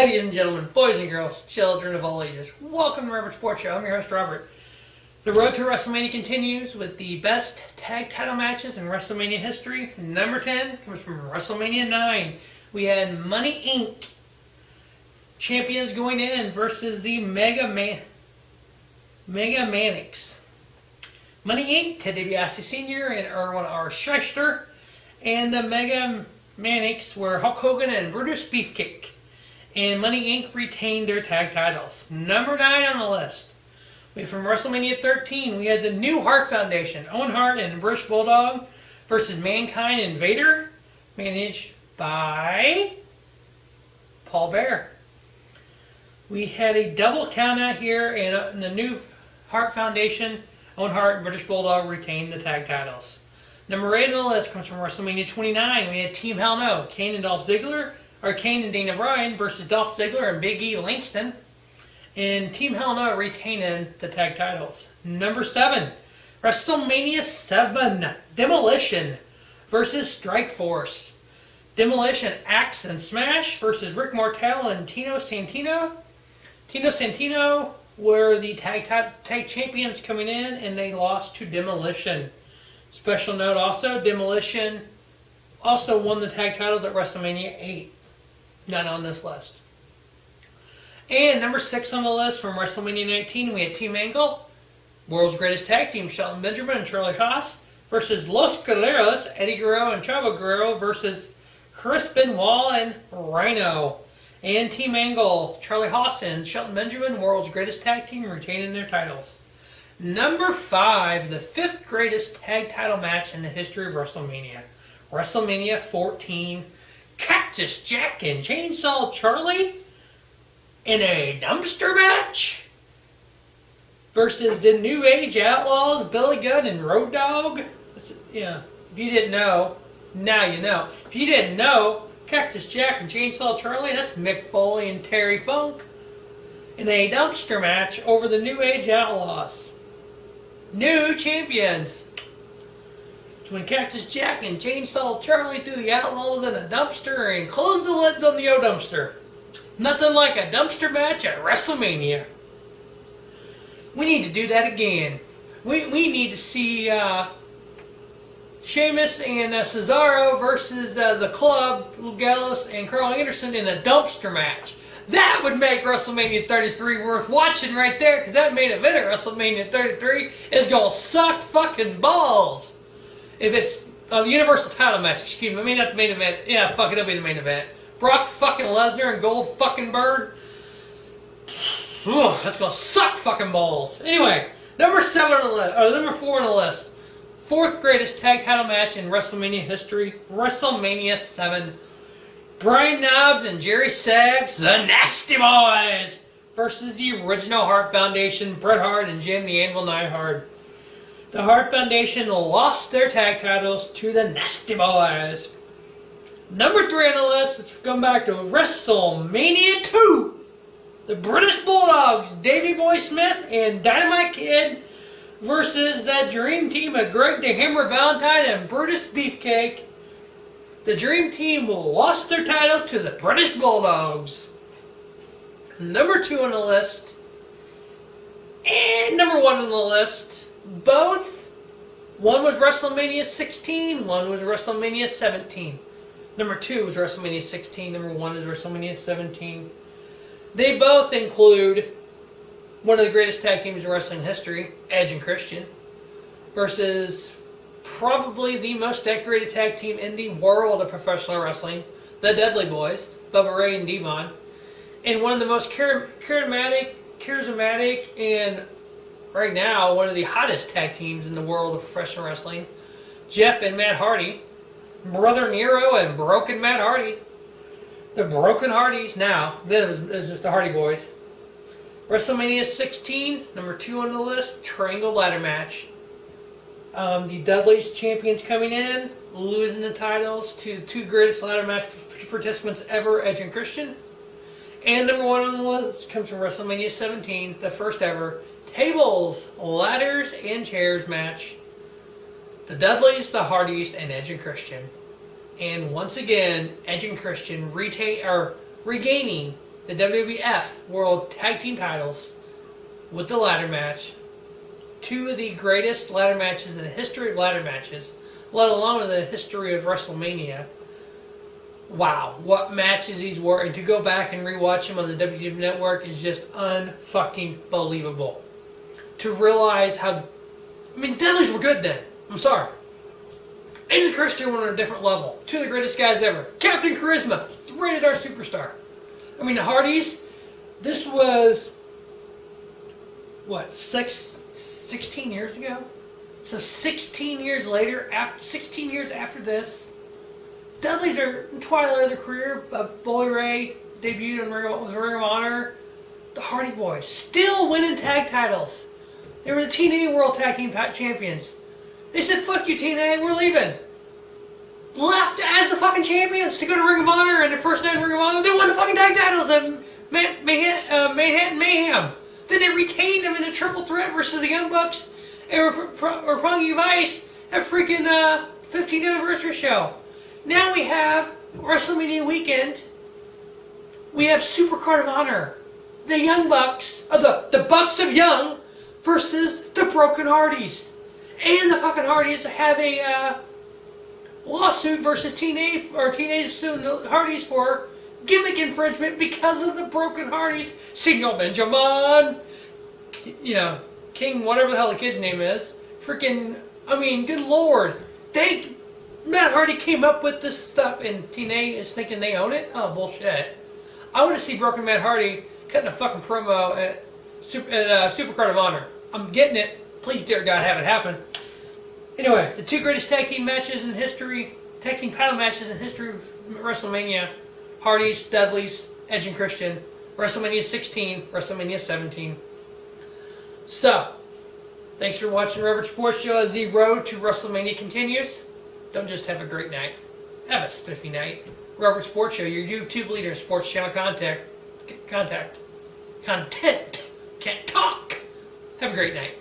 Ladies and gentlemen, boys and girls, children of all ages, welcome to Robert Sports Show. I'm your host, Robert. The road to WrestleMania continues with the best tag title matches in WrestleMania history. Number 10 comes from WrestleMania 9. We had Money Inc. champions going in versus the Mega Manics. Money Inc., Ted DiBiase Sr. and Erwin R. Shyster. And the Mega Manics were Hulk Hogan and Brutus Beefcake. And Money Inc. retained their tag titles. Number 9 on the list. From WrestleMania 13, we had the New Hart Foundation, Owen Hart and British Bulldog versus Mankind and Vader, managed by Paul Bearer. We had a double count out here, and in the New Hart Foundation, Owen Hart and British Bulldog retained the tag titles. Number 8 on the list comes from WrestleMania 29. We had Team Hell No, Kane and Dana Bryan versus Dolph Ziggler and Big E Langston. And Team Hell No retaining the tag titles. Number 7, WrestleMania 7, Demolition versus Strikeforce. Demolition, Axe and Smash versus Rick Martel and Tino Santino. Tino Santino were the tag champions coming in, and they lost to Demolition. Special note also, Demolition also won the tag titles at WrestleMania 8. Not on this list. And number 6 on the list from WrestleMania 19, we had Team Angle, World's Greatest Tag Team, Shelton Benjamin and Charlie Haas, versus Los Guerreros, Eddie Guerrero and Chavo Guerrero, versus Chris Benoit and Rhino. And Team Angle, Charlie Haas and Shelton Benjamin, World's Greatest Tag Team, retaining their titles. Number 5, the 5th greatest tag title match in the history of WrestleMania. WrestleMania 14, Cactus Jack and Chainsaw Charlie in a dumpster match versus the New Age Outlaws, Billy Gunn and Road Dogg. Yeah, if you didn't know, now you know. If you didn't know, Cactus Jack and Chainsaw Charlie, that's Mick Foley and Terry Funk in a dumpster match over the New Age Outlaws. New champions. It's when Cactus Jack and Chainsaw Charlie threw the Outlaws in a dumpster and closed the lids on the dumpster. Nothing like a dumpster match at WrestleMania. We need to do that again. We need to see Sheamus and Cesaro versus the Club, Luke Gallows and Carl Anderson in a dumpster match. That would make WrestleMania 33 worth watching right there, because that main event at WrestleMania 33 is going to suck fucking balls. If it's a Universal title match, excuse me, I mean not the main event. Yeah, fuck it, it'll be the main event. Brock fucking Lesnar and Gold fucking Bird. That's going to suck fucking balls. Anyway, number 4 on the list. 4th greatest tag title match in WrestleMania history, WrestleMania 7. Brian Knobbs and Jerry Sags, the Nasty Boys, versus the original Hart Foundation, Bret Hart and Jim the Anvil Neidhart. The Hart Foundation lost their tag titles to the Nasty Boys. Number 3 on the list, let's come back to WrestleMania 2. The British Bulldogs, Davey Boy Smith and Dynamite Kid, versus the Dream Team of Greg the Hammer Valentine and Brutus Beefcake. The Dream Team lost their titles to the British Bulldogs. Number 2 on the list, and number 1 on the list, both. One was WrestleMania 16, one was WrestleMania 17. Number 2 was WrestleMania 16, number 1 is WrestleMania 17. They both include one of the greatest tag teams in wrestling history, Edge and Christian, versus probably the most decorated tag team in the world of professional wrestling, the Dudley Boys, Bubba Ray and Devon, and one of the most charismatic, and right now one of the hottest tag teams in the world of professional wrestling, Jeff and Matt Hardy, Brother Nero and Broken Matt Hardy. The Broken Hardys now. Then it was just the Hardy Boys. WrestleMania 16, number 2 on the list, Triangle Ladder Match. The Dudleys champions coming in, losing the titles to the 2 greatest ladder match participants ever, Edge and Christian. And number 1 on the list comes from WrestleMania 17, the first ever tables, ladders, and chairs match. The Dudleys, the Hardys, and Edge and Christian. And once again, Edge and Christian regaining the WWF World Tag Team titles with the ladder match. Two of the greatest ladder matches in the history of ladder matches, let alone in the history of WrestleMania. Wow, what matches these were, and to go back and rewatch them on the WWE Network is just unfucking believable. To realize how, Dudleys were good then. I'm sorry. Edge and Christian were on a different level. Two of the greatest guys ever. Captain Charisma, rated R superstar. The Hardys, this was, 16 years ago? So 16 years later, 16 years after this, Dudleys are in twilight of their career. Bully Ray debuted in Ring of Honor. The Hardy Boys still winning tag titles. They were the TNA World Tag Team Champions. They said, "Fuck you, TNA, we're leaving." Left as the fucking champions to go to Ring of Honor, and the first night in Ring of Honor, they won the fucking tag titles at Manhattan Mayhem. Then they retained them in a triple threat versus the Young Bucks and Roppongi Vice at freaking 15th anniversary show. Now we have WrestleMania weekend. We have Super Card of Honor. The Young Bucks, the Bucks of Young versus the Broken Hardys. And the fucking Hardys have a lawsuit versus teenagers suing the Hardys for gimmick infringement because of the Broken Hardys. Senor Benjamin, King, whatever the hell the kid's name is. Freaking, good lord. Matt Hardy came up with this stuff and TNA is thinking they own it? Oh, bullshit. I want to see Broken Matt Hardy cutting a fucking promo at Super Card of Honor. I'm getting it. Please, dear God, have it happen. Anyway, the two greatest tag team matches in history, tag team title matches in history of WrestleMania. Hardys, Dudleys, Edge and Christian. WrestleMania 16, WrestleMania 17. So, thanks for watching Reverend Sports Show as the road to WrestleMania continues. Don't just have a great night. Have a spiffy night. Reverend Sports Show, your YouTube leader in sports channel content. Can't talk. Have a great night.